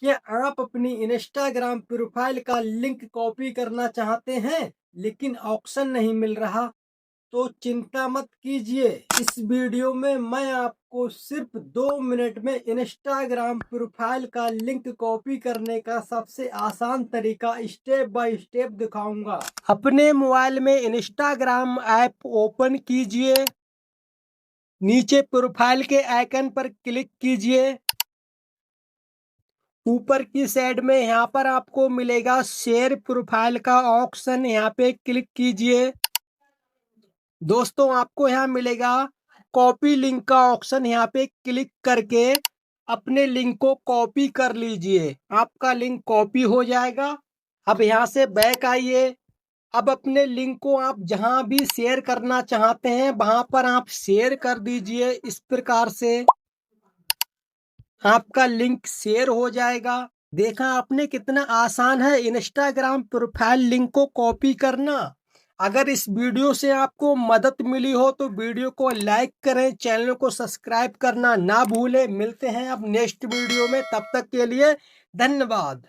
क्या आप अपनी इंस्टाग्राम प्रोफाइल का लिंक कॉपी करना चाहते हैं लेकिन ऑप्शन नहीं मिल रहा? तो चिंता मत कीजिए। इस वीडियो में मैं आपको सिर्फ 2 मिनट में इंस्टाग्राम प्रोफाइल का लिंक कॉपी करने का सबसे आसान तरीका स्टेप बाय स्टेप दिखाऊंगा। अपने मोबाइल में इंस्टाग्राम ऐप ओपन कीजिए। नीचे प्रोफाइल के आइकन पर क्लिक कीजिए। ऊपर की साइड में यहाँ पर आपको मिलेगा शेयर प्रोफाइल का ऑप्शन, यहाँ पे क्लिक कीजिए। दोस्तों आपको यहाँ मिलेगा कॉपी लिंक का ऑप्शन, यहाँ पे क्लिक करके अपने लिंक को कॉपी कर लीजिए। आपका लिंक कॉपी हो जाएगा। अब यहाँ से बैक आइए। अब अपने लिंक को आप जहाँ भी शेयर करना चाहते हैं वहां पर आप शेयर कर दीजिए। इस प्रकार से आपका लिंक शेयर हो जाएगा। देखा आपने कितना आसान है इंस्टाग्राम प्रोफाइल लिंक को कॉपी करना। अगर इस वीडियो से आपको मदद मिली हो तो वीडियो को लाइक करें, चैनल को सब्सक्राइब करना ना भूलें। मिलते हैं अब नेक्स्ट वीडियो में, तब तक के लिए धन्यवाद।